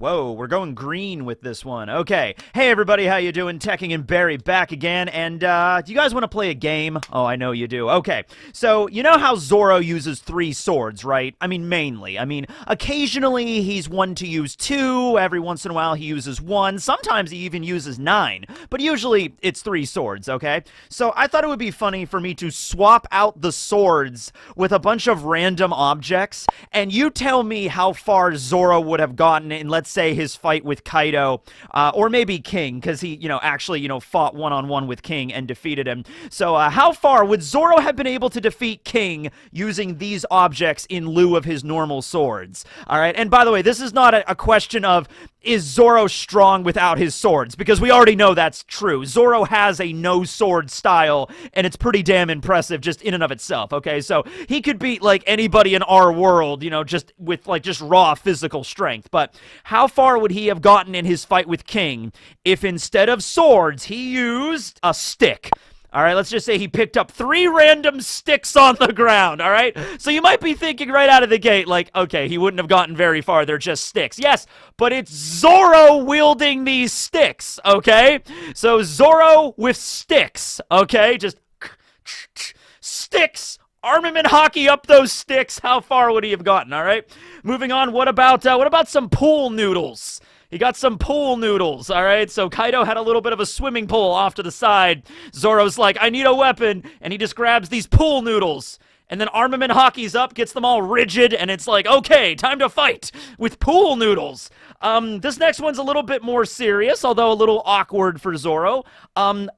Whoa, we're going green with this one. Okay. Hey, everybody, how you doing? Teching and Barry back again. And, do you guys want to play a game? Oh, I know you do. Okay. So, you know how Zoro uses 3 swords, right? I mean, mainly. I mean, occasionally he's one to use 2. Every once in a while he uses 1. Sometimes he even uses 9. But usually it's 3 swords, okay? So I thought it would be funny for me to swap out the swords with a bunch of random objects. And you tell me how far Zoro would have gotten in, let's say, his fight with Kaido, or maybe King, because he, actually, fought one-on-one with King and defeated him. So, how far would Zoro have been able to defeat King using these objects in lieu of his normal swords? All right, and by the way, this is not a question of, is Zoro strong without his swords? Because we already know that's true. Zoro has a no-sword style, and it's pretty damn impressive just in and of itself, okay? So, he could beat, like, anybody in our world, just with, like, just raw physical strength. But how far would he have gotten in his fight with King if instead of swords, he used a stick? All right, let's just say he picked up 3 random sticks on the ground, all right? So you might be thinking right out of the gate, like, okay, he wouldn't have gotten very far. They're just sticks. Yes, but it's Zoro wielding these sticks, okay? So Zoro with sticks, okay? Just sticks. Armament hockey up those sticks. How far would he have gotten, all right? Moving on, what about some pool noodles? He got some pool noodles, all right? So Kaido had a little bit of a swimming pool off to the side. Zoro's like, I need a weapon, and he just grabs these pool noodles. And then armament hockey's up, gets them all rigid, and it's like, okay, time to fight with pool noodles. This next one's a little bit more serious, although a little awkward for Zoro.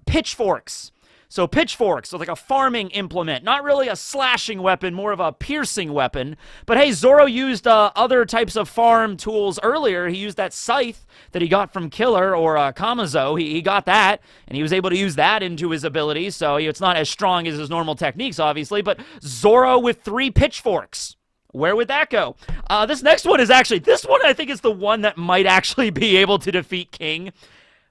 Pitchforks. So pitchforks, so like a farming implement, not really a slashing weapon, more of a piercing weapon. But hey, Zoro used other types of farm tools earlier. He used that scythe that he got from Killer or Kamazo. He got that, and he was able to use that into his abilities. So it's not as strong as his normal techniques, obviously. But Zoro with 3 pitchforks. Where would that go? This next one is actually, this one I think is the one that might actually be able to defeat King.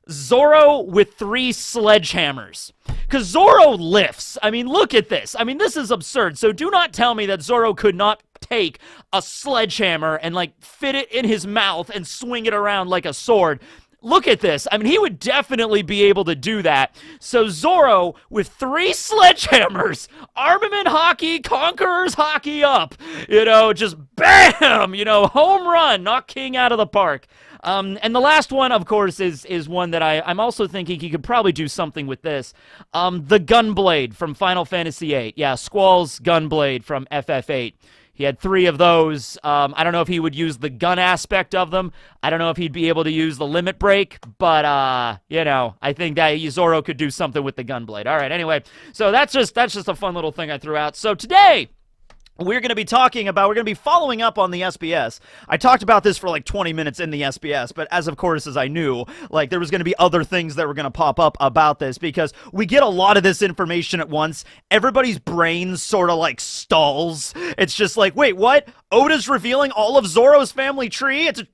Zoro with 3 sledgehammers. Because Zoro lifts. I mean, look at this. I mean, this is absurd. So do not tell me that Zoro could not take a sledgehammer and, like, fit it in his mouth and swing it around like a sword. Look at this. I mean, he would definitely be able to do that. So Zoro with 3 sledgehammers, armament hockey, conqueror's hockey up. Just bam, home run, knock King out of the park. And the last one, of course, is one that I'm also thinking he could probably do something with this. The Gunblade from Final Fantasy VIII. Yeah, Squall's Gunblade from FF8. He had 3 of those. I don't know if he would use the gun aspect of them. I don't know if he'd be able to use the limit break, but, I think that Zoro could do something with the Gunblade. All right, anyway, so that's just a fun little thing I threw out. So today, we're going to be following up on the SBS. I talked about this for like 20 minutes in the SBS, but as I knew, like, there was going to be other things that were going to pop up about this because we get a lot of this information at once. Everybody's brains sort of like stalls. It's just like, wait, what? Oda's revealing all of Zoro's family tree? It's a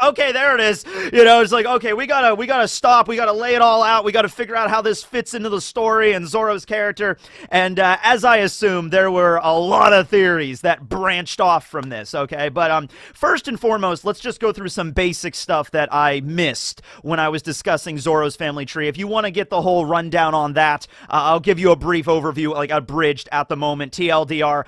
okay, there it is. It's like, okay, we gotta stop. We gotta lay it all out. We gotta figure out how this fits into the story and Zoro's character. And as I assume, there were a lot of theories that branched off from this, okay? But first and foremost, let's just go through some basic stuff that I missed when I was discussing Zoro's family tree. If you want to get the whole rundown on that, I'll give you a brief overview, like abridged at the moment, TLDR.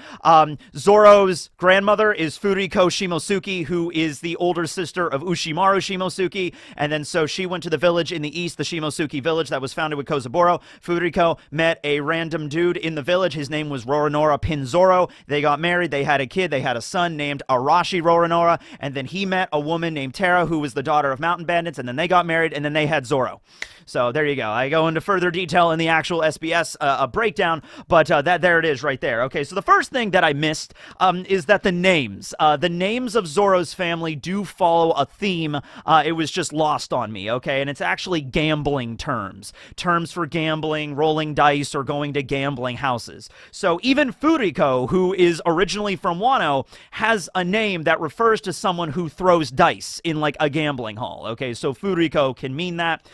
Zoro's grandmother is Furiko Shimosuke, who is the older sister of Ushimaru Shimosuke, and then so she went to the village in the east, the Shimosuke village that was founded with Kozaburo. Furiko met a random dude in the village. His name was Roronoa Pinzoro. They got married. They had a kid. They had a son named Arashi Roronoa, and then he met a woman named Tara, who was the daughter of mountain bandits, and then they got married, and then they had Zoro. So there you go. I go into further detail in the actual SBS breakdown, but there it is right there. Okay, so the first thing that I missed is that the names of Zoro's family do follow a theme. It was just lost on me, okay? And it's actually gambling terms. Terms for gambling, rolling dice, or going to gambling houses. So even Furiko, who is originally from Wano, has a name that refers to someone who throws dice in like a gambling hall, okay? So Furiko can mean that.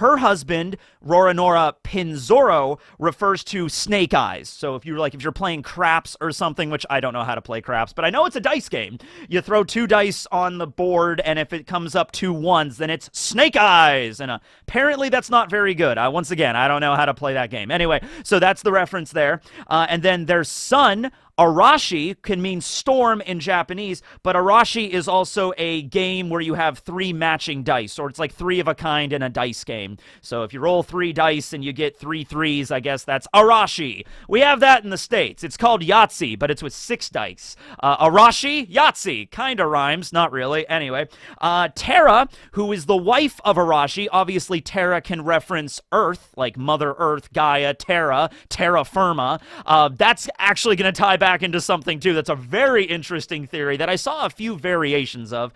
her husband, Roronoa Pinzoro, refers to snake eyes. So if you're playing craps or something, which I don't know how to play craps, but I know it's a dice game. You throw 2 dice on the board, and if it comes up 2 ones, then it's snake eyes. And apparently that's not very good. Once again, I don't know how to play that game. Anyway, so that's the reference there. And then their son, Arashi, can mean storm in Japanese, but Arashi is also a game where you have 3 matching dice, or it's like 3 of a kind in a dice game. So if you roll 3 dice and you get 3 threes, I guess that's Arashi. We have that in the States. It's called Yahtzee, but it's with 6 dice. Arashi, Yahtzee. Kinda rhymes, not really. Anyway, Terra, who is the wife of Arashi, obviously Terra can reference Earth, like Mother Earth, Gaia, Terra firma. That's actually going to tie back into something too that's a very interesting theory that I saw a few variations of.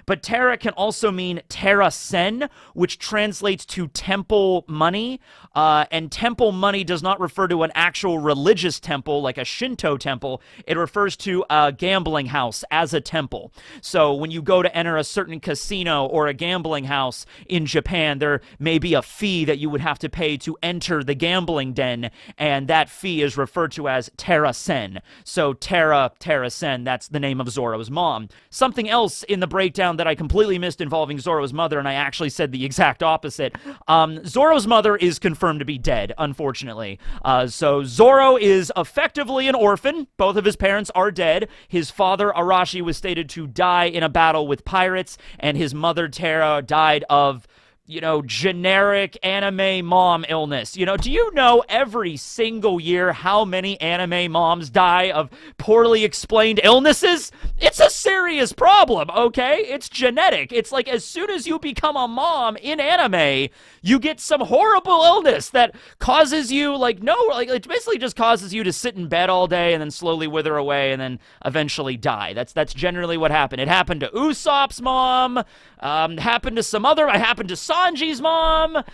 But Terra can also mean Terra Sen, which translates to temple money. And temple money does not refer to an actual religious temple like a Shinto temple. It refers to a gambling house as a temple. So when you go to enter a certain casino or a gambling house in Japan, there may be a fee that you would have to pay to enter the gambling den, and that fee is referred to as Terra Sen. So Terra Sen, that's the name of Zoro's mom. Something else in the breakdown that I completely missed involving Zoro's mother, and I actually said the exact opposite. Zoro's mother is confirmed to be dead, unfortunately. So Zoro is effectively an orphan. Both of his parents are dead. His father, Arashi, was stated to die in a battle with pirates, and his mother, Terra, died of generic anime mom illness. Do you know every single year how many anime moms die of poorly explained illnesses? It's a serious problem, okay? It's genetic. It's like as soon as you become a mom in anime, you get some horrible illness that causes you, it basically just causes you to sit in bed all day and then slowly wither away and then eventually die. That's generally what happened. It happened to Usopp's mom, happened to Sanji's mom,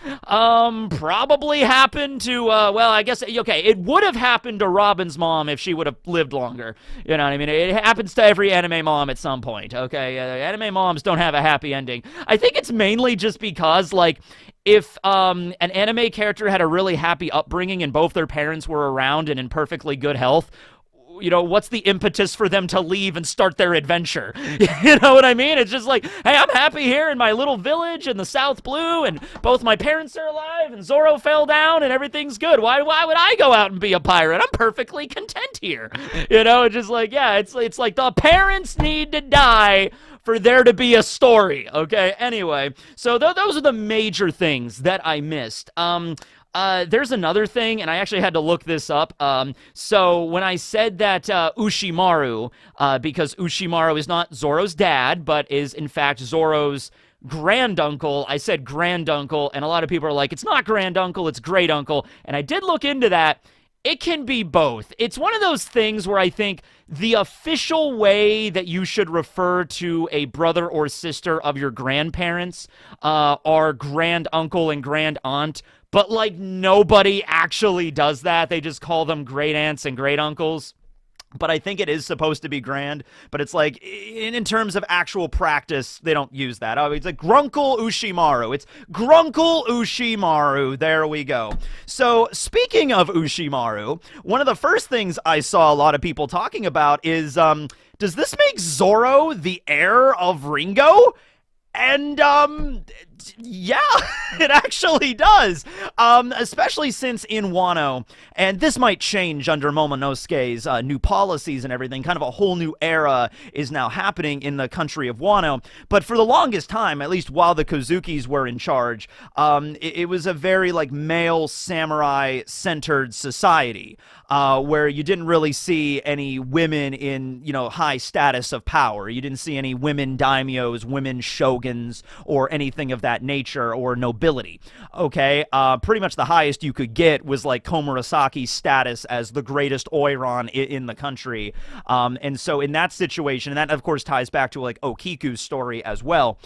probably happened to, it would have happened to Robin's mom if she would have lived longer. You know what I mean? It happens to every anime mom at some point, okay? Anime moms don't have a happy ending. I think it's mainly just because, if an anime character had a really happy upbringing and both their parents were around and in perfectly good health, what's the impetus for them to leave and start their adventure? You know what I mean? It's just like, hey, I'm happy here in my little village in the South Blue, and both my parents are alive, and Zoro fell down, and everything's good. Why would I go out and be a pirate? I'm perfectly content here. It's just like, yeah, it's like the parents need to die for there to be a story, okay? Anyway, so those are the major things that I missed. There's another thing, and I actually had to look this up. So when I said that Ushimaru, because Ushimaru is not Zoro's dad, but is in fact Zoro's granduncle, I said granduncle, and a lot of people are like, it's not granduncle, it's great uncle. And I did look into that. It can be both. It's one of those things where I think the official way that you should refer to a brother or sister of your grandparents are granduncle and grandaunt, but nobody actually does that. They just call them great aunts and great uncles. But I think it is supposed to be grand, but it's in terms of actual practice, they don't use that. Oh, it's like Grunkle Ushimaru. It's Grunkle Ushimaru. There we go. So, speaking of Ushimaru, one of the first things I saw a lot of people talking about is, does this make Zoro the heir of Ringo? And, yeah, it actually does, especially since in Wano, and this might change under Momonosuke's new policies and everything, kind of a whole new era is now happening in the country of Wano, but for the longest time, at least while the Kozukis were in charge, it was a very, male samurai-centered society, where you didn't really see any women in, high status of power. You didn't see any women daimyos, women shoguns, or anything of that nature, or nobility. Okay, pretty much the highest you could get was Komurasaki's status as the greatest oiran in the country. And so in that situation, and that of course ties back to Okiku's story as well.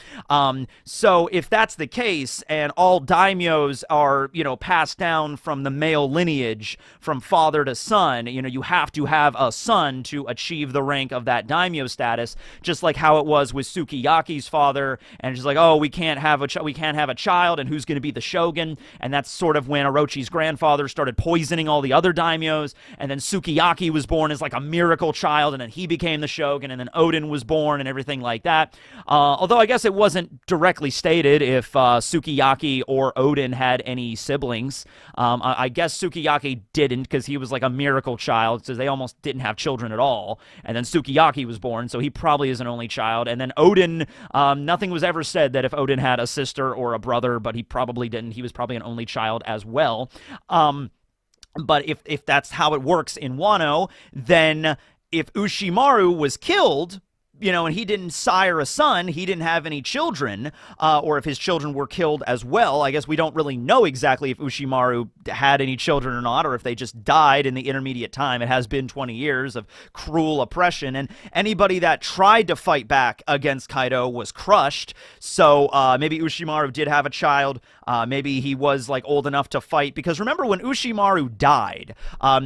So if that's the case, and all daimyos are, passed down from the male lineage, from father to son, you have to have a son to achieve the rank of that daimyo status, just like how it was with Sukiyaki's father, and just oh, we can't have a we can't have a child, and who's going to be the shogun. And that's sort of when Orochi's grandfather started poisoning all the other daimyos, and then Sukiyaki was born as like a miracle child, and then he became the shogun, and then Odin was born and everything like that. Although I guess it wasn't directly stated if Sukiyaki or Odin had any siblings. I guess Sukiyaki didn't, because he was like a miracle child, so they almost didn't have children at all. And then Sukiyaki was born, so he probably is an only child. And then Odin, nothing was ever said that if Odin had a sister or a brother, but he probably didn't. He was probably an only child as well. But if that's how it works in Wano, then if Ushimaru was killed, and he didn't sire a son, he didn't have any children, or if his children were killed as well. I guess we don't really know exactly if Ushimaru had any children or not, or if they just died in the intermediate time. It has been 20 years of cruel oppression, and anybody that tried to fight back against Kaido was crushed. So maybe Ushimaru did have a child. Maybe he was like old enough to fight, because remember when Ushimaru died,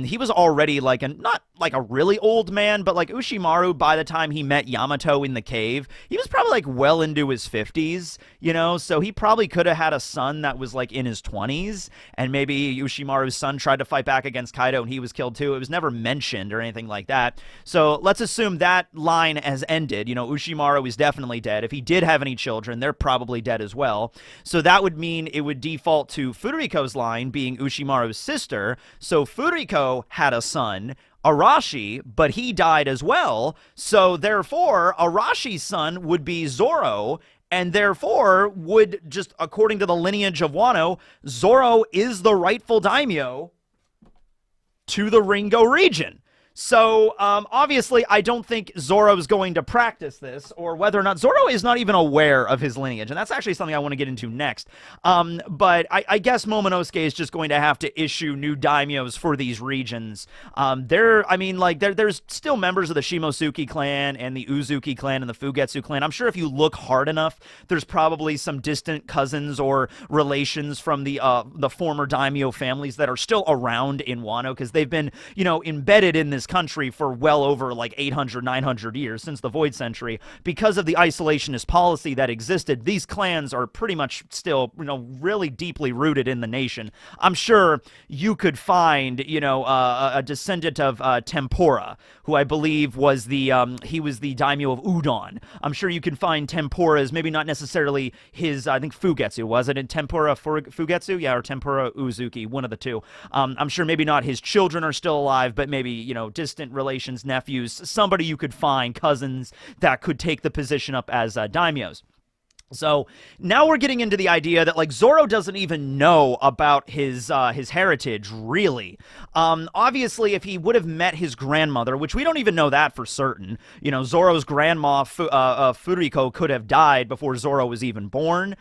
he was already like not like a really old man, but like Ushimaru, by the time he met Yamato in the cave, he was probably like well into his 50s, so he probably could have had a son that was like in his 20s, and maybe Ushimaru's son tried to fight back against Kaido and he was killed too. It was never mentioned or anything like that. So let's assume that line has ended. Ushimaru is definitely dead. If he did have any children, they're probably dead as well. So that would mean it would default to Furiko's line being Ushimaru's sister. So Furiko had a son, Arashi, but he died as well. So therefore, Arashi's son would be Zoro, and therefore would, just according to the lineage of Wano, Zoro is the rightful daimyo to the Ringo region. So, obviously, I don't think Zoro's going to practice this, or whether or not Zoro is not even aware of his lineage, and that's actually something I want to get into next. But I guess Momonosuke is just going to have to issue new daimyos for these regions. There's still members of the Shimosuke clan, and the Uzuki clan, and the Fugetsu clan. I'm sure if you look hard enough, there's probably some distant cousins or relations from the former daimyo families that are still around in Wano, because they've been, embedded in this country for well over like 800, 900 years, since the Void Century. Because of the isolationist policy that existed, these clans are pretty much still, really deeply rooted in the nation. I'm sure you could find, a descendant of Tempura, who I believe was he was the daimyo of Udon. I'm sure you can find Tempura's, maybe not necessarily his, I think Fugetsu, was it in Tempura Fugetsu? Yeah, or Tempura Uzuki, one of the two. I'm sure maybe not his children are still alive, but maybe, distant relations, nephews, somebody you could find, cousins, that could take the position up as daimyos. So now we're getting into the idea that like Zoro doesn't even know about his heritage, really. Obviously, if he would have met his grandmother, which we don't even know that for certain, Zoro's grandma Furiko could have died before Zoro was even born.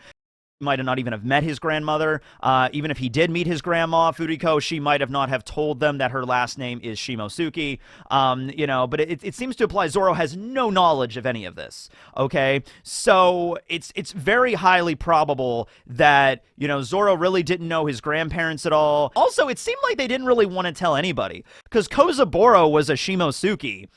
Might have not even have met his grandmother. Even if he did meet his grandma, Furiko, she might have not have told them that her last name is Shimosuke. But it seems to imply Zoro has no knowledge of any of this. Okay, so it's very highly probable that Zoro really didn't know his grandparents at all. Also, it seemed like they didn't really want to tell anybody, because Kozaburo was a Shimosuke.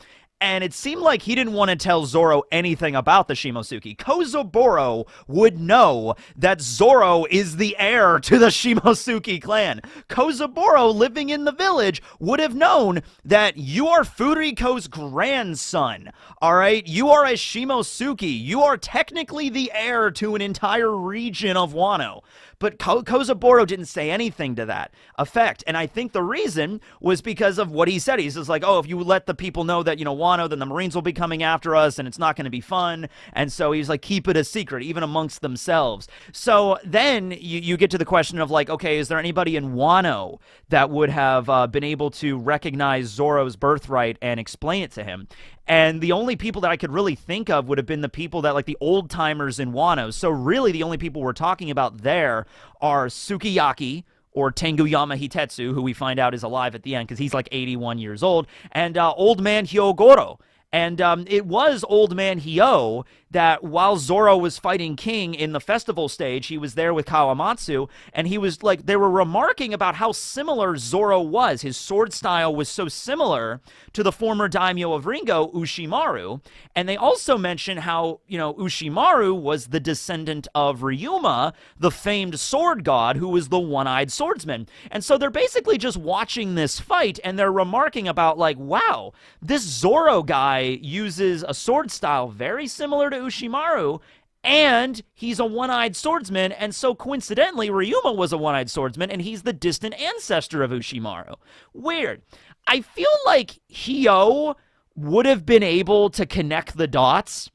And it seemed like he didn't want to tell Zoro anything about the Shimosuke. Kozaburo would know that Zoro is the heir to the Shimosuke clan. Kozaburo, living in the village, would have known that you are Furiko's grandson. All right? You are a Shimosuke. You are technically the heir to an entire region of Wano. But Kozaburo didn't say anything to that effect. And I think the reason was because of what he said. He says, like, oh, if you let the people know that, Wano, then the Marines will be coming after us, and it's not going to be fun. And so he's like, keep it a secret, even amongst themselves. So then you get to the question of, like, okay, is there anybody in Wano that would have been able to recognize Zoro's birthright and explain it to him? And the only people that I could really think of would have been the people that, like, the old-timers in Wano. So really the only people we're talking about there are Sukiyaki, or Tenguyama Hitetsu, who we find out is alive at the end because he's like 81 years old, and Old Man Hyogoro. And it was Old Man Hyo that while Zoro was fighting King in the festival stage, he was there with Kawamatsu, and he was like, they were remarking about how similar Zoro was. His sword style was so similar to the former daimyo of Ringo, Ushimaru. And they also mention how, Ushimaru was the descendant of Ryuma, the famed sword god, who was the one-eyed swordsman. And so they're basically just watching this fight, and they're remarking about, like, wow, this Zoro guy uses a sword style very similar to Ushimaru, and he's a one-eyed swordsman, and so coincidentally, Ryuma was a one-eyed swordsman, and he's the distant ancestor of Ushimaru. Weird. I feel like Hyo would have been able to connect the dots,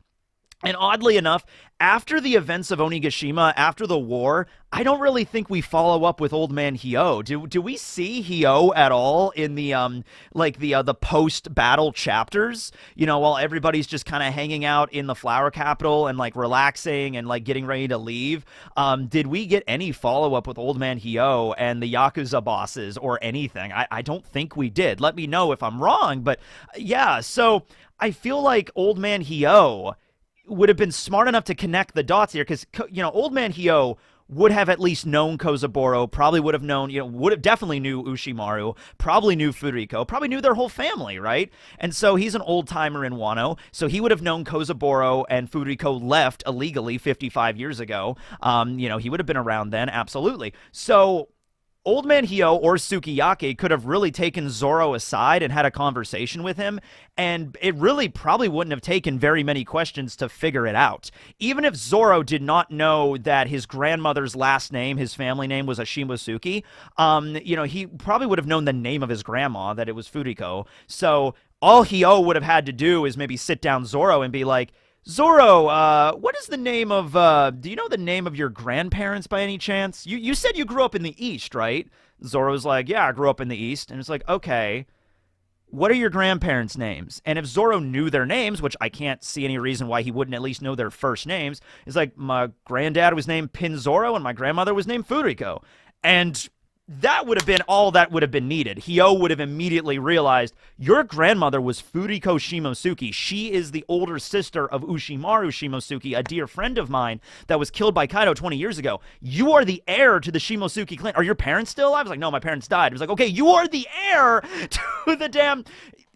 and oddly enough, after the events of Onigashima, after the war, I don't really think we follow up with Old Man Hyo. Do we see Hyo at all in the the post-battle chapters? While everybody's just kind of hanging out in the Flower Capital and like relaxing and like getting ready to leave. Did we get any follow-up with Old Man Hyo and the Yakuza bosses or anything? I don't think we did. Let me know if I'm wrong, but yeah. So I feel like Old Man Hyo would have been smart enough to connect the dots here, because Old Man Hyo would have at least known Kozaburo, probably would have known, definitely knew Ushimaru, probably knew Furiko, probably knew their whole family, right? And so he's an old-timer in Wano, so he would have known Kozaburo and Furiko left illegally 55 years ago. He would have been around then, absolutely. So Old Man Hyo or Sukiyaki could have really taken Zoro aside and had a conversation with him, and it really probably wouldn't have taken very many questions to figure it out. Even if Zoro did not know that his grandmother's last name, his family name, was Ashimosuke, he probably would have known the name of his grandma, that it was Furiko. So all Hyo would have had to do is maybe sit down Zoro and be like, Zoro, what is the name of, do you know the name of your grandparents by any chance? You said you grew up in the East, right? Zoro's like, yeah, I grew up in the East. And it's like, okay, what are your grandparents' names? And if Zoro knew their names, which I can't see any reason why he wouldn't at least know their first names, it's like, my granddad was named Pinzoro and my grandmother was named Furiko. And that would have been all that would have been needed. Hyo would have immediately realized, your grandmother was Furiko Shimosuke. She is the older sister of Ushimaru Shimosuke, a dear friend of mine that was killed by Kaido 20 years ago. You are the heir to the Shimosuke clan. Are your parents still alive? I was like, no, my parents died. It was like, okay, you are the heir to the damn...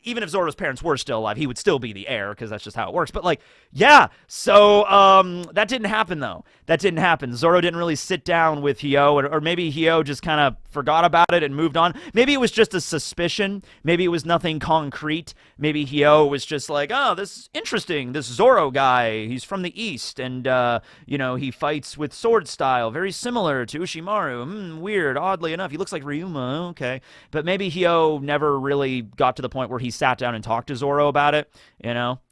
Even if Zoro's parents were still alive, he would still be the heir, because that's just how it works. But, like, yeah, so that didn't happen, though. That didn't happen. Zoro didn't really sit down with Hyo, or maybe Hyo just kind of forgot about it and moved on. Maybe it was just a suspicion. Maybe it was nothing concrete. Maybe Hyo was just like, oh, this is interesting. This Zoro guy, he's from the East, and, he fights with sword style, very similar to Ushimaru. Weird, oddly enough. He looks like Ryuma, okay. But maybe Hyo never really got to the point where he sat down and talked to Zoro about it,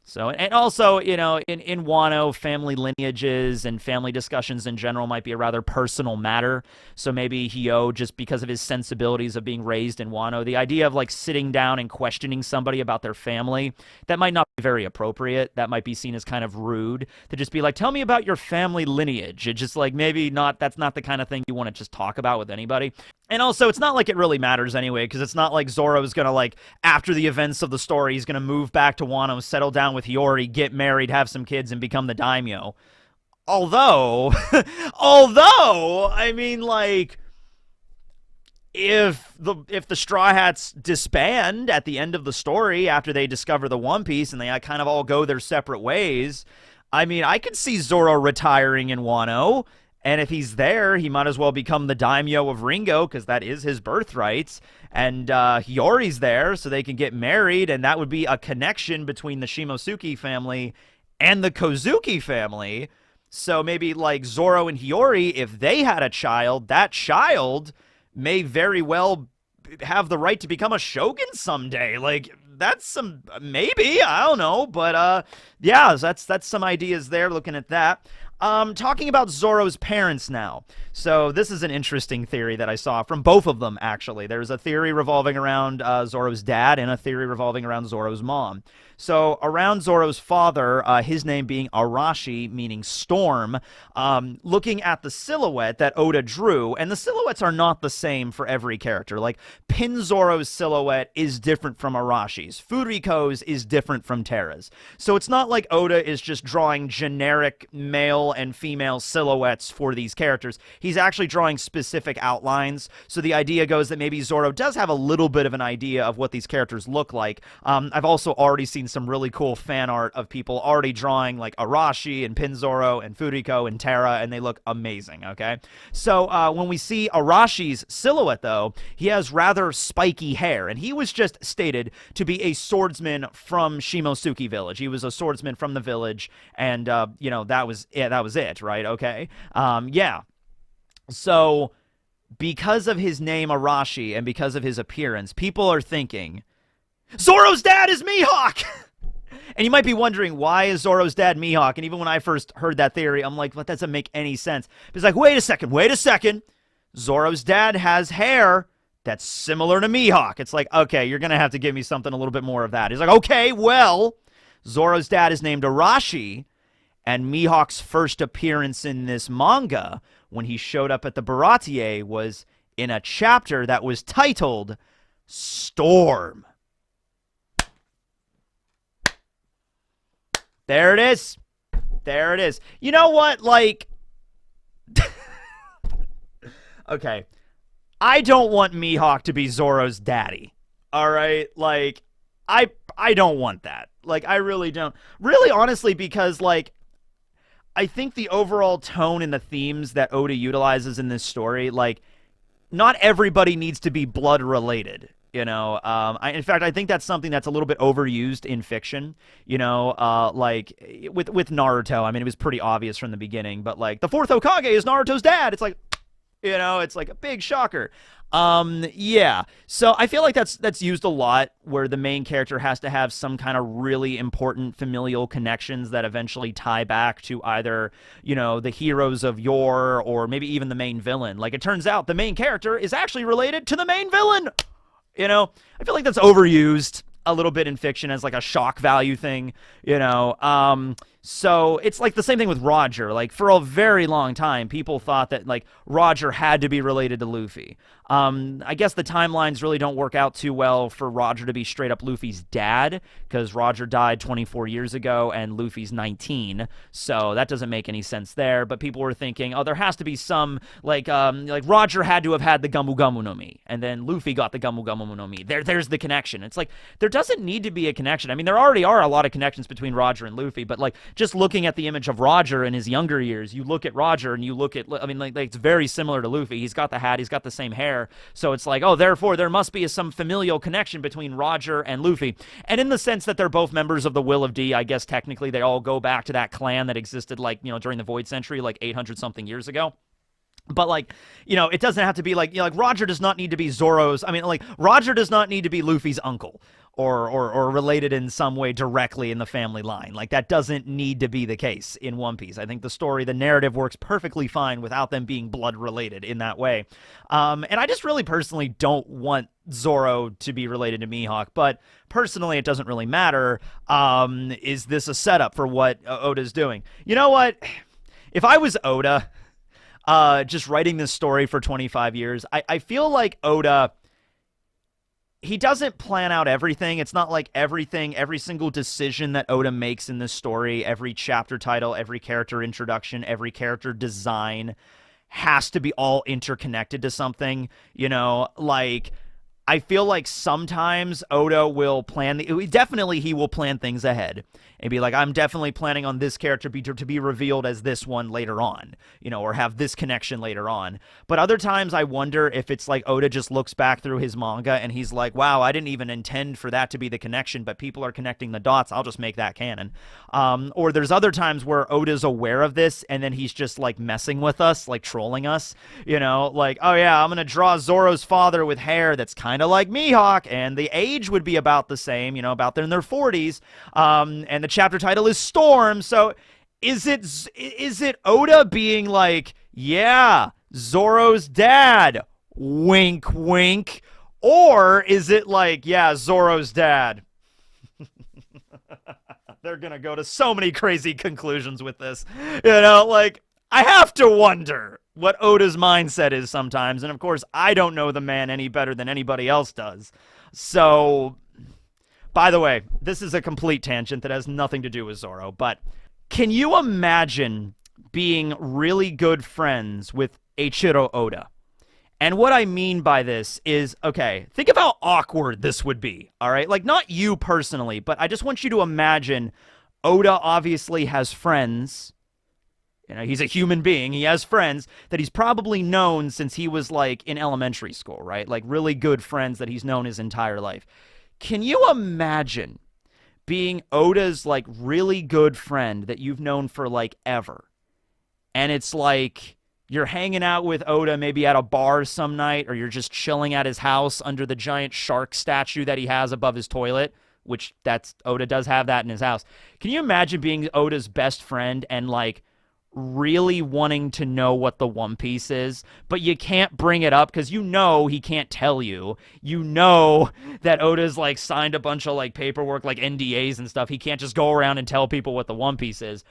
So, and also, in Wano, family lineages and family discussions in general might be a rather personal matter. So maybe Hyo, just because of his sensibilities of being raised in Wano, the idea of like sitting down and questioning somebody about their family, that might not be very appropriate. That might be seen as kind of rude to just be like, tell me about your family lineage. It's just like, maybe not, that's not the kind of thing you want to just talk about with anybody. And also, it's not like it really matters anyway, because it's not like Zoro is going to, like, after the events of the story, he's going to move back to Wano, settle down with Hiyori, get married, have some kids, and become the daimyo. Although, I mean, like, if the Straw Hats disband at the end of the story after they discover the One Piece and they kind of all go their separate ways, I mean, I could see Zoro retiring in Wano. And if he's there, he might as well become the daimyo of Ringo, because that is his birthright. And Hiyori's there, so they can get married, and that would be a connection between the Shimosuke family and the Kozuki family. So maybe, like, Zoro and Hiyori, if they had a child, that child may very well have the right to become a shogun someday. Like, that's some, maybe, I don't know. But, yeah, that's some ideas there, looking at that. Talking about Zoro's parents now. So this is an interesting theory that I saw from both of them, actually. There's a theory revolving around Zoro's dad and a theory revolving around Zoro's mom. So around Zoro's father, his name being Arashi, meaning storm, looking at the silhouette that Oda drew, and the silhouettes are not the same for every character. Like, Pin Zoro's silhouette is different from Arashi's. Furiko's is different from Terra's. So it's not like Oda is just drawing generic male and female silhouettes for these characters. He's actually drawing specific outlines. So the idea goes that maybe Zoro does have a little bit of an idea of what these characters look like. I've also already seen some really cool fan art of people already drawing like Arashi and Pin Zoro and Furiko and Terra, and they look amazing, okay? So when we see Arashi's silhouette, though, he has rather spiky hair, and he was just stated to be a swordsman from Shimosuke Village. He was a swordsman from the village, and, you know, that was it, right? Okay? Yeah. So, because of his name Arashi and because of his appearance, people are thinking, Zoro's dad is Mihawk! And you might be wondering, why is Zoro's dad Mihawk? And even when I first heard that theory, I'm like, well, that doesn't make any sense. It's like, wait a second. Zoro's dad has hair that's similar to Mihawk. It's like, okay, you're going to have to give me something a little bit more of that. He's like, okay, well, Zoro's dad is named Arashi, and Mihawk's first appearance in this manga, when he showed up at the Baratier, was in a chapter that was titled Storm. There it is. There it is. You know what? Like, okay. I don't want Mihawk to be Zoro's daddy. All right? Like, I don't want that. Like, I really don't. Really, honestly, because, like, I think the overall tone and the themes that Oda utilizes in this story, like, not everybody needs to be blood related. You know, in fact, I think that's something that's a little bit overused in fiction. You know, like with Naruto. I mean, it was pretty obvious from the beginning, but like the fourth Hokage is Naruto's dad. It's like, you know, it's like a big shocker. Yeah. So I feel like that's used a lot, where the main character has to have some kind of really important familial connections that eventually tie back to either, you know, the heroes of yore or maybe even the main villain. Like, it turns out the main character is actually related to the main villain. You know, I feel like that's overused a little bit in fiction as like a shock value thing, you know. So it's like the same thing with Roger. Like, for a very long time, people thought that like Roger had to be related to Luffy. I guess the timelines really don't work out too well for Roger to be straight up Luffy's dad, because Roger died 24 years ago and Luffy's 19, so that doesn't make any sense there. But people were thinking, oh, there has to be some like Roger had to have had the Gamu Gamu no Mi, and then Luffy got the Gamu Gamu no Mi. There's the connection. It's like, there doesn't need to be a connection. I mean, there already are a lot of connections between Roger and Luffy, but like, just looking at the image of Roger in his younger years, you look at Roger and you look at, I mean, like it's very similar to Luffy. He's got the hat, he's got the same hair. So it's like, oh, therefore there must be some familial connection between Roger and Luffy. And in the sense that they're both members of the Will of D, I guess technically they all go back to that clan that existed, like, you know, during the Void Century, like 800 something years ago. But, like, you know, it doesn't have to be like, you know, like Roger does not need to be Zoro's. I mean, like, Roger does not need to be Luffy's uncle or related in some way directly in the family line. Like, that doesn't need to be the case in One Piece. I think the narrative works perfectly fine without them being blood related in that way. And I just really personally don't want Zoro to be related to Mihawk, but personally it doesn't really matter. Is this a setup for what Oda's doing? You know what? If I was Oda, just writing this story for 25 years, I feel like Oda, he doesn't plan out everything. It's not like every single decision that Oda makes in this story, every chapter title, every character introduction, every character design has to be all interconnected to something, you know, like, I feel like sometimes Oda will he will plan things ahead and be like, I'm definitely planning on this character to be revealed as this one later on, you know, or have this connection later on. But other times I wonder if it's like Oda just looks back through his manga and he's like, wow, I didn't even intend for that to be the connection, but people are connecting the dots. I'll just make that canon. Or there's other times where Oda's aware of this and then he's just like messing with us, like trolling us, you know, like, oh yeah, I'm going to draw Zoro's father with hair that's kind of like Mihawk, and the age would be about the same, you know, about in their 40s, and the chapter title is Storm, so Is it Oda being like, yeah, Zoro's dad, wink wink, or is it like, yeah, Zoro's dad? They're gonna go to so many crazy conclusions with this. Like, I have to wonder what Oda's mindset is sometimes, and of course, I don't know the man any better than anybody else does. So, by the way, this is a complete tangent that has nothing to do with Zoro, but can you imagine being really good friends with Eiichiro Oda? And what I mean by this is, okay, think of how awkward this would be, all right? Like, not you personally, but I just want you to imagine Oda obviously has friends. He's a human being. He has friends that he's probably known since he was, like, in elementary school, right? Like, really good friends that he's known his entire life. Can you imagine being Oda's, like, really good friend that you've known for, like, ever? And it's like you're hanging out with Oda maybe at a bar some night, or you're just chilling at his house under the giant shark statue that he has above his toilet, which Oda does have that in his house. Can you imagine being Oda's best friend and, like, really wanting to know what the One Piece is, but you can't bring it up because he can't tell you. You know that Oda's, like, signed a bunch of, like, paperwork, like NDAs and stuff. He can't just go around and tell people what the One Piece is.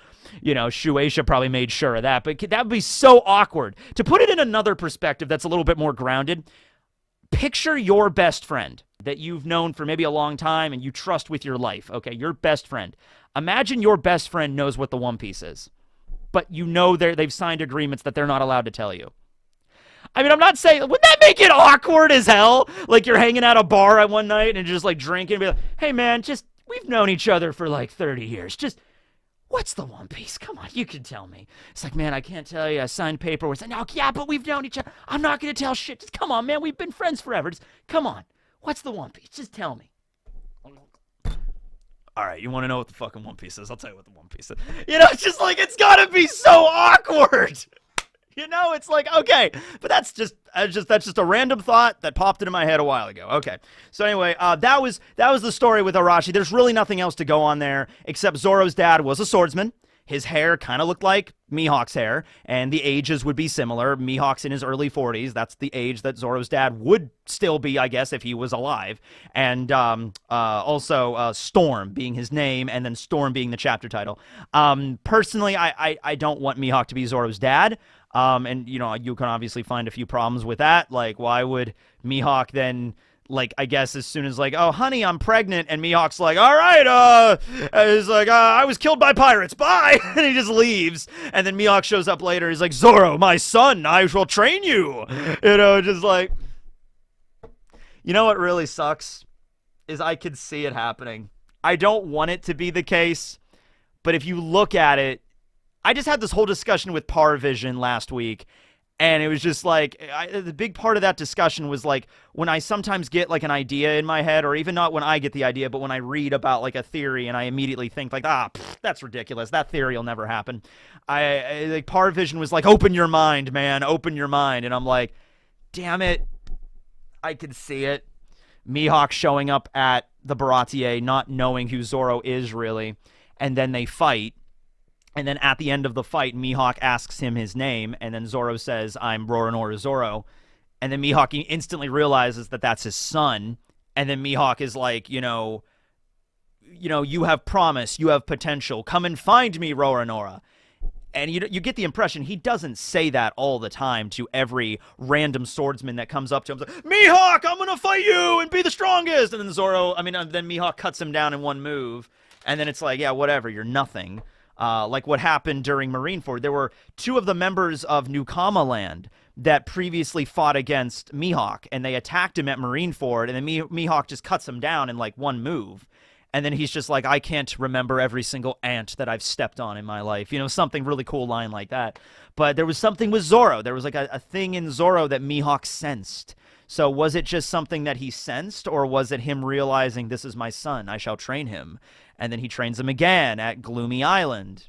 Shueisha probably made sure of that, but that would be so awkward. To put it in another perspective that's a little bit more grounded, picture your best friend that you've known for maybe a long time and you trust with your life, okay? Your best friend. Imagine your best friend knows what the One Piece is, but they've signed agreements that they're not allowed to tell you. I mean, I'm not saying, would that make it awkward as hell? Like, you're hanging out at a bar at one night and just, like, drinking and be like, hey, man, we've known each other for, like, 30 years. What's the One Piece? Come on, you can tell me. It's like, man, I can't tell you. I signed paperwork. It's like, no, yeah, but we've known each other. I'm not going to tell shit. Just come on, man. We've been friends forever. Come on. What's the One Piece? Just tell me. All right, you want to know what the fucking One Piece is? I'll tell you what the One Piece is. It's just like, it's got to be so awkward. It's like, okay, but that's just a random thought that popped into my head a while ago. Okay, so anyway, that was the story with Arashi. There's really nothing else to go on there except Zoro's dad was a swordsman. His hair kind of looked like Mihawk's hair, and the ages would be similar. Mihawk's in his early 40s. That's the age that Zoro's dad would still be, I guess, if he was alive. And also Storm being his name, and then Storm being the chapter title. Personally, I don't want Mihawk to be Zoro's dad. And, you can obviously find a few problems with that. Like, why would Mihawk then, like, I guess as soon as, like, oh, honey, I'm pregnant, and Mihawk's like, all right, he's like, I was killed by pirates, bye, and he just leaves, and then Mihawk shows up later, he's like, Zoro, my son, I will train you, just like, what really sucks is I could see it happening. I don't want it to be the case, but if you look at it, I just had this whole discussion with Parvision last week, and it was just like, the big part of that discussion was like, when I sometimes get like an idea in my head, or even not when I get the idea, but when I read about like a theory and I immediately think like, that's ridiculous. That theory will never happen. Like Parvision was like, open your mind, man, open your mind. And I'm like, damn it. I can see it. Mihawk showing up at the Baratier, not knowing who Zoro is really. And then they fight. And then at the end of the fight, Mihawk asks him his name, and then Zoro says, I'm Roronoa Zoro. And then Mihawk instantly realizes that that's his son. And then Mihawk is like, you have promise, you have potential. Come and find me, Roronoa. And you get the impression he doesn't say that all the time to every random swordsman that comes up to him. Like, Mihawk, I'm going to fight you and be the strongest. And then then Mihawk cuts him down in one move. And then it's like, yeah, whatever, you're nothing. Like what happened during Marineford. There were two of the members of Newkama Land that previously fought against Mihawk, and they attacked him at Marineford, and then Mihawk just cuts him down in like one move. And then he's just like, I can't remember every single ant that I've stepped on in my life. Something really cool line like that. But there was something with Zoro. There was like a thing in Zoro that Mihawk sensed. So was it just something that he sensed, or was it him realizing, this is my son, I shall train him? And then he trains him again at Gloomy Island.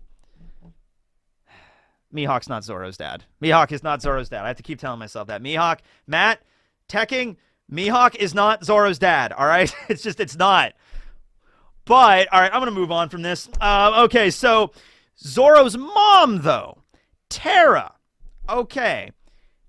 Mihawk's not Zoro's dad. Mihawk is not Zoro's dad. I have to keep telling myself that. Mihawk, Matt, Tekking, Mihawk is not Zoro's dad, all right? It's not. But, all right, I'm going to move on from this. Okay, so Zoro's mom, though, Terra. Okay.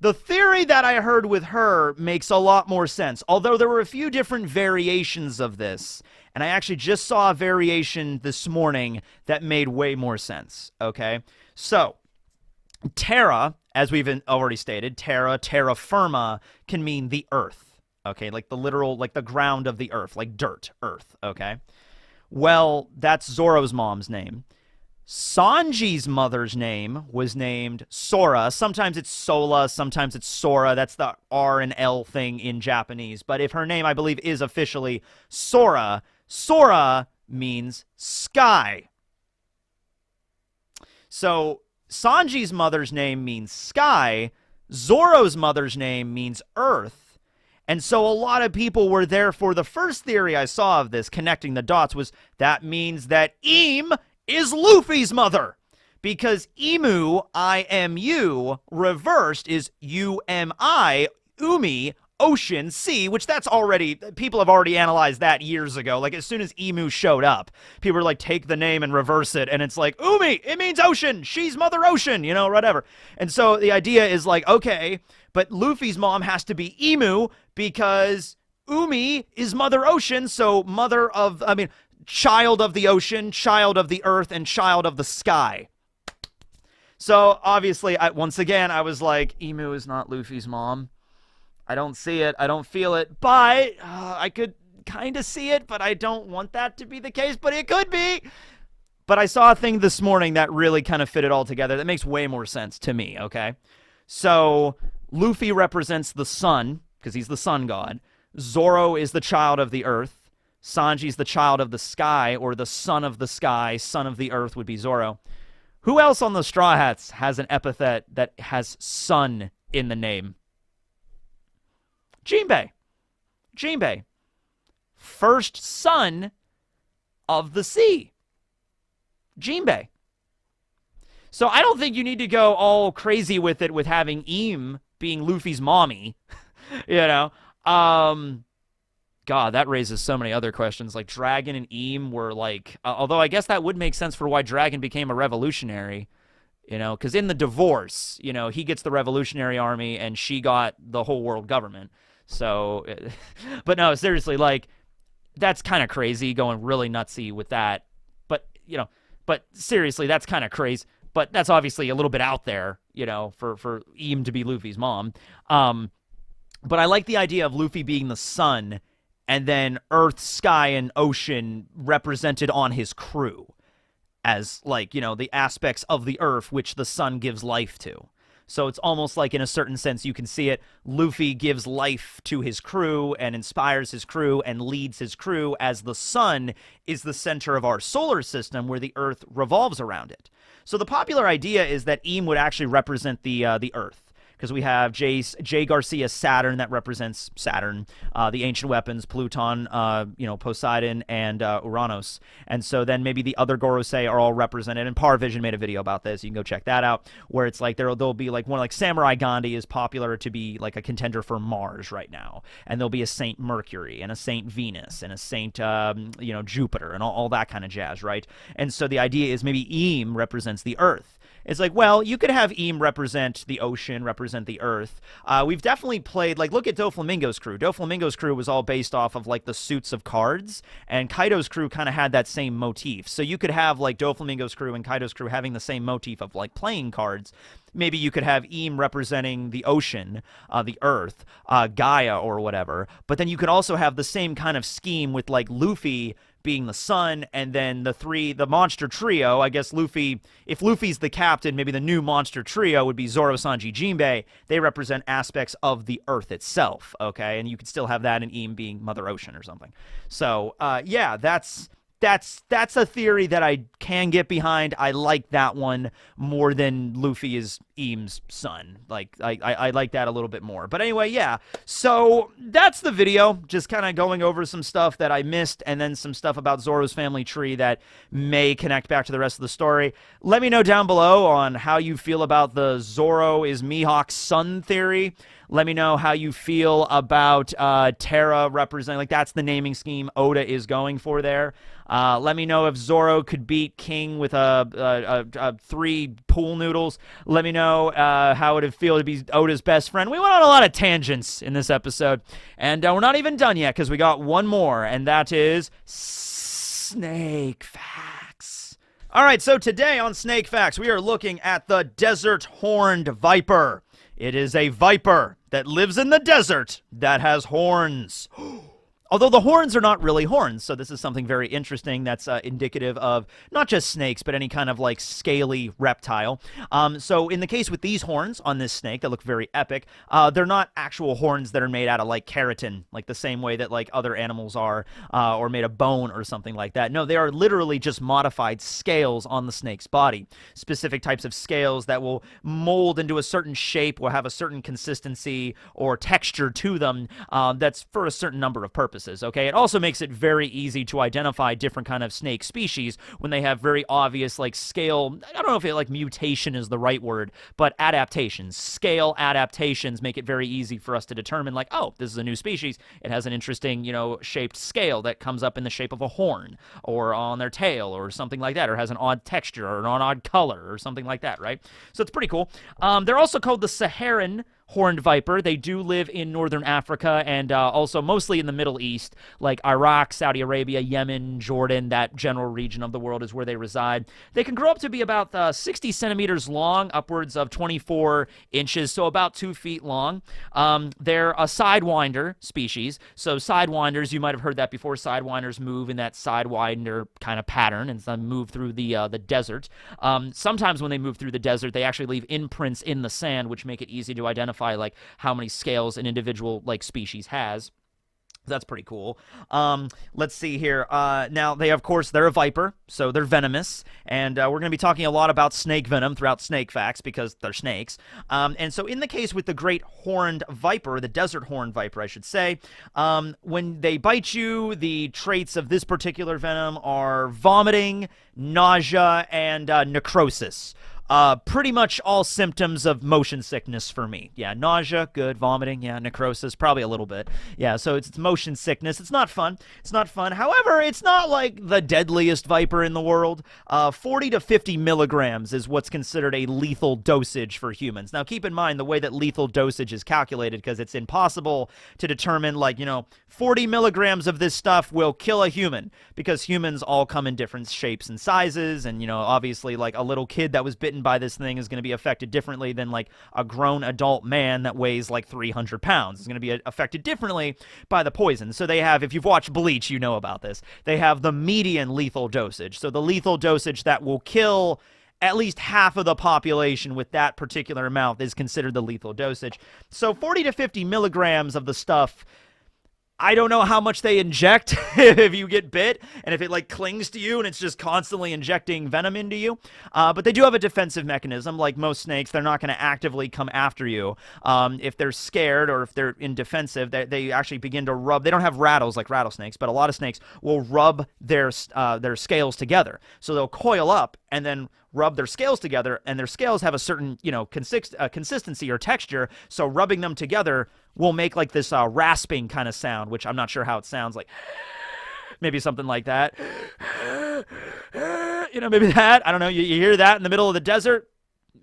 The theory that I heard with her makes a lot more sense, although there were a few different variations of this, and I actually just saw a variation this morning that made way more sense, okay? So, Terra, as we've already stated, terra firma, can mean the earth, okay? Like the literal, like the ground of the earth, like dirt, earth, okay? Well, that's Zoro's mom's name. Sanji's mother's name was named Sora. Sometimes it's Sola, sometimes it's Sora. That's the R and L thing in Japanese. But if her name, I believe, is officially Sora, Sora means sky. So Sanji's mother's name means sky. Zoro's mother's name means earth. And so a lot of people were there for the first theory I saw of this, connecting the dots, was that means that Im is Luffy's mother, because Imu, I-M-U, reversed is U-M-I, Umi, ocean, sea, which that's already, people have already analyzed that years ago. Like, as soon as Imu showed up, people were like, take the name and reverse it, and it's like, Umi, it means ocean, she's Mother Ocean, you know, whatever. And so the idea is like, okay, but Luffy's mom has to be Imu, because Umi is Mother Ocean, so child of the ocean, child of the earth, and child of the sky. So, obviously, once again, I was like, Imu is not Luffy's mom. I don't see it. I don't feel it. But I could kind of see it, but I don't want that to be the case. But it could be. But I saw a thing this morning that really kind of fit it all together. That makes way more sense to me, okay? So, Luffy represents the sun, because he's the sun god. Zoro is the child of the earth. Sanji's the child of the sky, or the son of the sky. Son of the earth would be Zoro. Who else on the Straw Hats has an epithet that has sun in the name? Jinbei. Jinbei. First son of the sea. Jinbei. So I don't think you need to go all crazy with it with having Im being Luffy's mommy. You know? God, that raises so many other questions. Like, Dragon and Im were like... although I guess that would make sense for why Dragon became a revolutionary. You know, because in the divorce, you know, he gets the revolutionary army and she got the whole world government. So, but no, seriously, like, that's kind of crazy, going really nutsy with that. But, you know, but seriously, that's kind of crazy. But that's obviously a little bit out there, you know, for Im to be Luffy's mom. But I like the idea of Luffy being the sun, and then earth, sky, and ocean represented on his crew as, like, you know, the aspects of the earth which the sun gives life to. So it's almost like, in a certain sense, you can see it, Luffy gives life to his crew and inspires his crew and leads his crew, as the sun is the center of our solar system where the earth revolves around it. So the popular idea is that Im would actually represent the earth, because we have J. Garcia's Saturn that represents Saturn, the ancient weapons, Pluton, you know, Poseidon, and Uranus. And so then maybe the other Gorosei are all represented. And Parvision made a video about this. You can go check that out, where it's like there'll be like one, like Samurai Gandhi is popular to be like a contender for Mars right now. And there'll be a Saint Mercury and a Saint Venus and a Saint, you know, Jupiter and all that kind of jazz, right? And so the idea is maybe Im represents the Earth. It's like, well, you could have Im represent the ocean, represent the earth. We've definitely played, like, look at Doflamingo's crew. Doflamingo's crew was all based off of, like, the suits of cards, and Kaido's crew kind of had that same motif. So you could have, like, Doflamingo's crew and Kaido's crew having the same motif of, like, playing cards. Maybe you could have Im representing the ocean, the earth, Gaia, or whatever. But then you could also have the same kind of scheme with, like, Luffy being the sun, and then the monster trio. I guess Luffy, if Luffy's the captain, maybe the new monster trio would be Zoro, Sanji, Jinbei. They represent aspects of the earth itself, okay? And you could still have that in Im being Mother Ocean or something. So, yeah, that's a theory that I can get behind. I like that one more than Luffy is Im's son. Like, I like that a little bit more. But anyway, yeah. So that's the video. Just kind of going over some stuff that I missed, and then some stuff about Zoro's family tree that may connect back to the rest of the story. Let me know down below on how you feel about the Zoro is Mihawk's son theory. Let me know how you feel about Terra representing, like that's the naming scheme Oda is going for there. Let me know if Zoro could beat King with 3 pool noodles. Let me know how it would feel to be Oda's best friend. We went on a lot of tangents in this episode, and we're not even done yet because we got one more, and that is Snake Facts. All right, so today on Snake Facts, we are looking at the Desert Horned Viper. It is a viper that lives in the desert that has horns. Although the horns are not really horns, so this is something very interesting that's indicative of not just snakes, but any kind of like scaly reptile. So in the case with these horns on this snake that look very epic, they're not actual horns that are made out of like keratin, like the same way that like other animals are, or made of bone or something like that. No, they are literally just modified scales on the snake's body. Specific types of scales that will mold into a certain shape or have a certain consistency or texture to them that's for a certain number of purposes. Okay, it also makes it very easy to identify different kind of snake species when they have very obvious like scale. I don't know if like mutation is the right word, but adaptations, scale adaptations make it very easy for us to determine like, oh, this is a new species. It has an interesting, shaped scale that comes up in the shape of a horn or on their tail or something like that, or has an odd texture or an odd color or something like that, right? So it's pretty cool. They're also called the Saharan horned viper. They do live in northern Africa and also mostly in the Middle East, like Iraq, Saudi Arabia, Yemen, Jordan. That general region of the world is where they reside. They can grow up to be about 60 centimeters long, upwards of 24 inches, so about 2 feet long. They're a sidewinder species. So sidewinders, you might have heard that before. Sidewinders move in that sidewinder kind of pattern and then move through the desert. Sometimes when they move through the desert, they actually leave imprints in the sand, which make it easy to identify like how many scales an individual like species has. That's pretty cool. Let's see here. Now, they're a viper, so they're venomous, and we're going to be talking a lot about snake venom throughout Snake Facts because they're snakes. And so in the case with the great horned viper, the desert horned viper, I should say, when they bite you, the traits of this particular venom are vomiting, nausea, and necrosis. Pretty much all symptoms of motion sickness for me. Yeah, nausea, good. Vomiting, yeah. Necrosis, probably a little bit. Yeah, so it's motion sickness. It's not fun. It's not fun. However, it's not like the deadliest viper in the world. 40 to 50 milligrams is what's considered a lethal dosage for humans. Now, keep in mind the way that lethal dosage is calculated because it's impossible to determine, 40 milligrams of this stuff will kill a human because humans all come in different shapes and sizes. And, obviously, like a little kid that was bitten by this thing is going to be affected differently than like a grown adult man that weighs like 300 pounds. Is going to be affected differently by the poison. So they have, if you've watched Bleach, you know about this. They have the median lethal dosage. So the lethal dosage that will kill at least half of the population with that particular amount is considered the lethal dosage. So 40 to 50 milligrams of the stuff, I don't know how much they inject if you get bit and if it clings to you and it's just constantly injecting venom into you. But they do have a defensive mechanism. Like most snakes, they're not going to actively come after you. If they're scared or if they're in defensive, they actually begin to rub. They don't have rattles like rattlesnakes, but a lot of snakes will rub their scales together. So they'll coil up and then rub their scales together, and their scales have a certain, consistency or texture. So rubbing them together will make like this rasping kind of sound, which I'm not sure how it sounds like. Maybe something like that. Maybe that. I don't know. You hear that in the middle of the desert?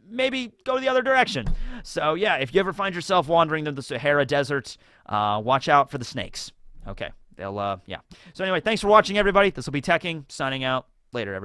Maybe go the other direction. So yeah, if you ever find yourself wandering through the Sahara Desert, watch out for the snakes. Okay. They'll, yeah. So anyway, thanks for watching, everybody. This will be Teching, signing out. Later, everybody.